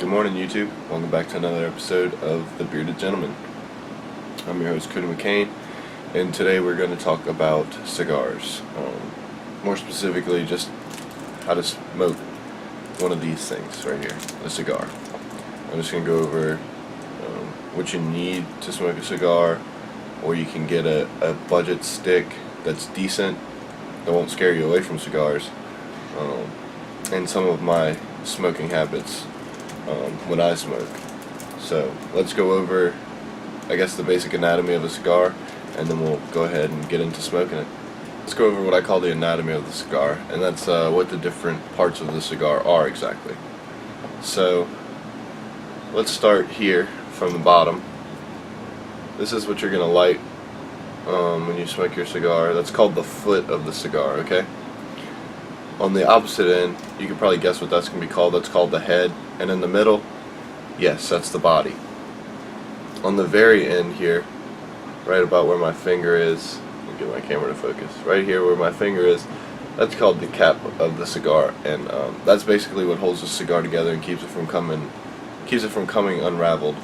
Good morning, YouTube. Welcome back to another episode of The Bearded Gentleman. I'm your host, Cody McCain, and today we're going to talk about cigars. More specifically, just how to smoke one of these things right here, a cigar. I'm just going to go over what you need to smoke a cigar, or you can get a budget stick that's decent, that won't scare you away from cigars, and some of my smoking habits when I smoke. So let's go over, I guess, the basic anatomy of a cigar, and then we'll go ahead and get into smoking it. Let's go over what I call the anatomy of the cigar, and that's what the different parts of the cigar are exactly. So let's start here from the bottom. This is what you're going to light when you smoke your cigar. That's called the foot of the cigar, okay? On the opposite end, you can probably guess what that's going to be called. That's called the head. And in the middle, yes, that's the body. On the very end here, right about where my finger is, let me get my camera to focus, right here where my finger is, that's called the cap of the cigar. And that's basically what holds the cigar together and keeps it from coming unraveled.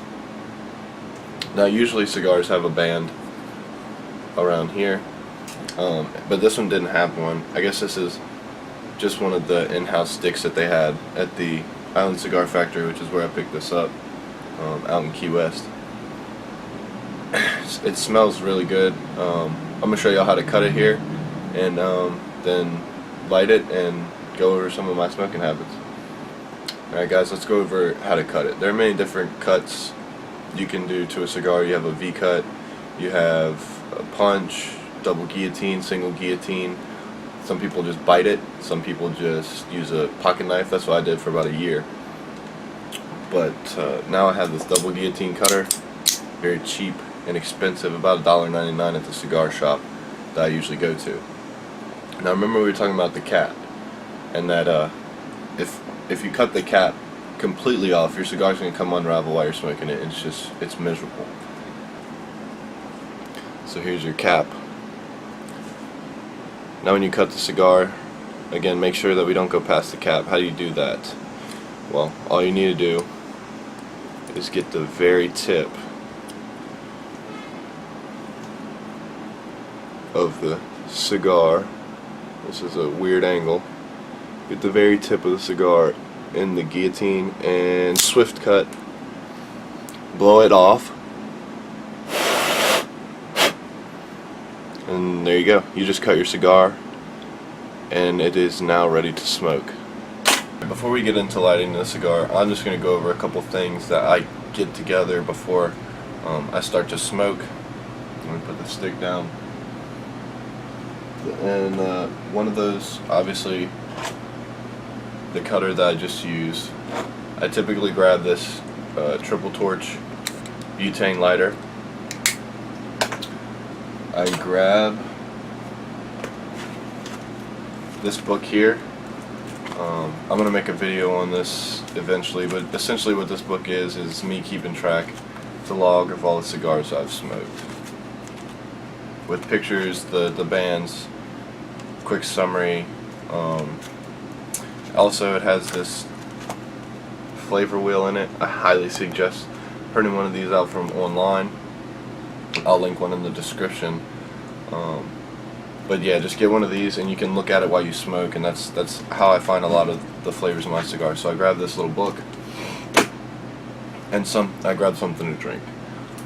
Now usually cigars have a band around here, but this one didn't have one. I guess this is just one of the in-house sticks that they had at the Island Cigar Factory, which is where I picked this up, out in Key West. It smells really good. I'm going to show y'all how to cut it here, and then light it and go over some of my smoking habits. Alright guys, let's go over how to cut it. There are many different cuts you can do to a cigar. You have a V-cut, you have a punch, double guillotine, single guillotine. Some people just bite it, some people just use a pocket knife. That's what I did for about a year. But now I have this double guillotine cutter, very cheap, inexpensive, about $1.99 at the cigar shop that I usually go to. Now remember we were talking about the cap, and that if you cut the cap completely off, your cigar's going to come unravel while you're smoking it. It's miserable. So here's your cap. Now when you cut the cigar, again, make sure that we don't go past the cap. How do you do that? Well, all you need to do is get the very tip of the cigar. This is a weird angle. Get the very tip of the cigar in the guillotine and swift cut. Blow it off. And there you go. You just cut your cigar, and it is now ready to smoke. Before we get into lighting the cigar, I'm just going to go over a couple things that I get together before I start to smoke. Let me put the stick down. And one of those, obviously, the cutter that I just used. I typically grab this triple torch butane lighter. I grab this book here. I'm going to make a video on this eventually, but essentially what this book is me keeping track, the log of all the cigars I've smoked, with pictures, the bands, quick summary. Also it has this flavor wheel in it. I highly suggest printing one of these out from online. I'll link one in the description. But yeah, just get one of these and you can look at it while you smoke, and that's how I find a lot of the flavors of my cigars. So I grabbed this little book, and I grabbed something to drink.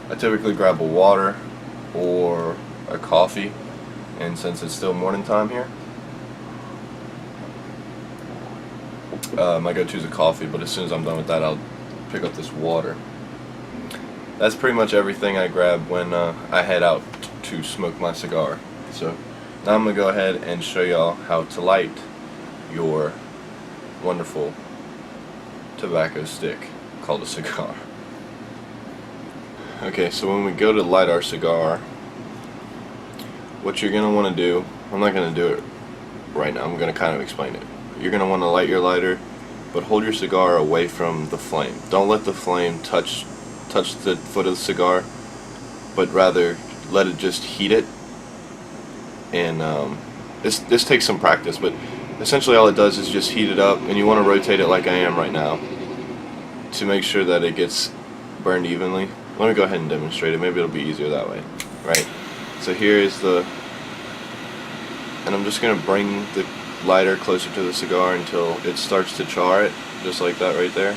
I typically grab a water or a coffee, and since it's still morning time here, my go-to is a coffee, but as soon as I'm done with that, I'll pick up this water. That's pretty much everything I grab when I head out to smoke my cigar. So now I'm going to go ahead and show y'all how to light your wonderful tobacco stick called a cigar. Okay, so when we go to light our cigar, what you're going to want to do, I'm not going to do it right now, I'm going to kind of explain it. You're going to want to light your lighter, but hold your cigar away from the flame. Don't let the flame touch the foot of the cigar, but rather let it just heat it. And this takes some practice, but essentially all it does is just heat it up, and you want to rotate it like I am right now. to make sure that it gets burned evenly. Let me go ahead and demonstrate it. Maybe it'll be easier that way. Right. So here is the, and I'm just going to bring the lighter closer to the cigar until it starts to char it, just like that right there.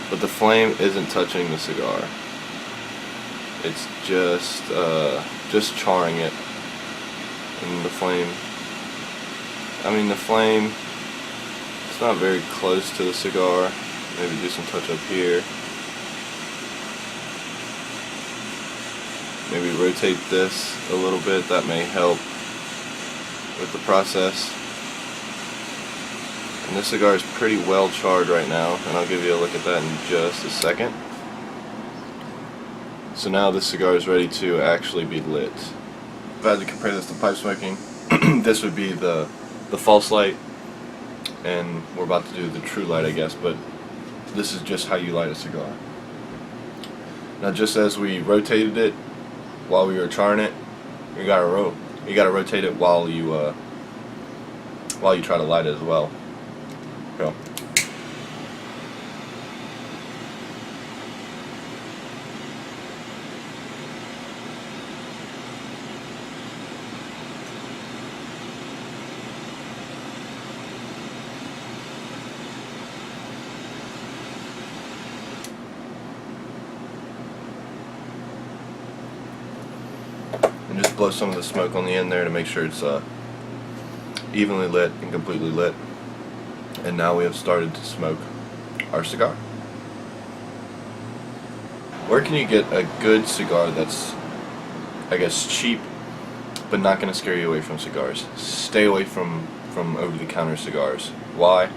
But the flame isn't touching the cigar. It's just charring it. And the flame, it's not very close to the cigar. Maybe do some touch up here. Maybe rotate this a little bit. That may help with the process. And this cigar is pretty well charred right now, and I'll give you a look at that in just a second. So now this cigar is ready to actually be lit. If I had to compare this to pipe smoking, this would be the false light, and we're about to do the true light, I guess, but this is just how you light a cigar. Now, just as we rotated it while we were charring it, you gotta rotate it while you try to light it as well. Go. And just blow some of the smoke on the end there to make sure it's evenly lit and completely lit. And now we have started to smoke our cigar. Where can you get a good cigar that's, I guess, cheap, but not going to scare you away from cigars? Stay away from over-the-counter cigars. Why?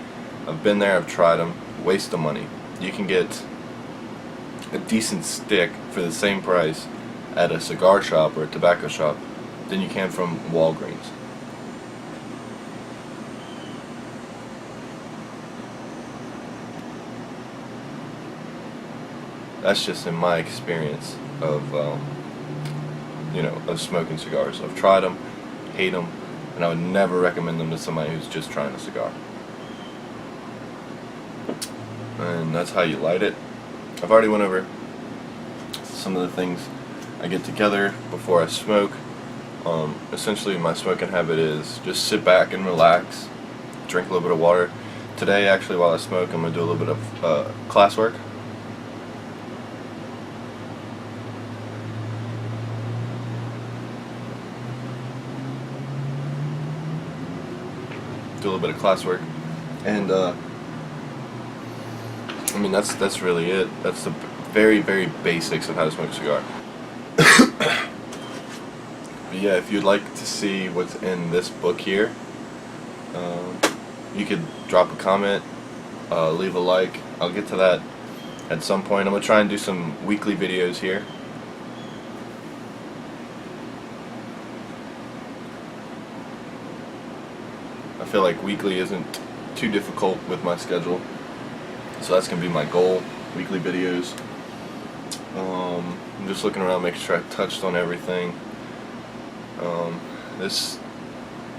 I've been there, I've tried them. Waste of money. You can get a decent stick for the same price at a cigar shop or a tobacco shop than you can from Walgreens. That's just in my experience of of smoking cigars. I've tried them, hate them, and I would never recommend them to somebody who's just trying a cigar. And that's how you light it. I've already went over some of the things I get together before I smoke. Essentially, my smoking habit is just sit back and relax, drink a little bit of water. Today, actually, while I smoke, I'm going to do a little bit of classwork. Do a little bit of classwork, and that's really it. That's the very, very basics of how to smoke a cigar. But yeah, if you'd like to see what's in this book here, you could drop a comment, leave a like. I'll get to that at some point. I'm gonna try and do some weekly videos here. I feel like weekly isn't too difficult with my schedule, so that's going to be my goal, weekly videos. I'm just looking around, making sure I touched on everything. This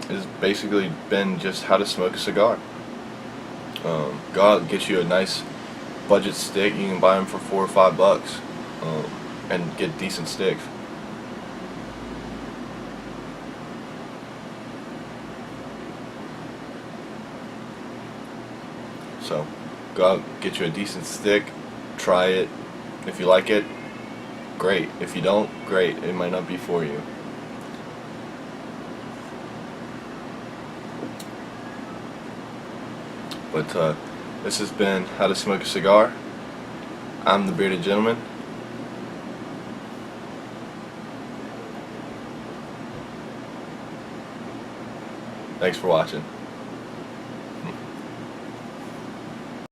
has basically been just how to smoke a cigar. Go out and get you a nice budget stick. You can buy them for $4 or $5 and get decent sticks. So, go out, get you a decent stick, try it. If you like it, great. If you don't, great. It might not be for you. But this has been How to Smoke a Cigar. I'm the Bearded Gentleman. Thanks for watching.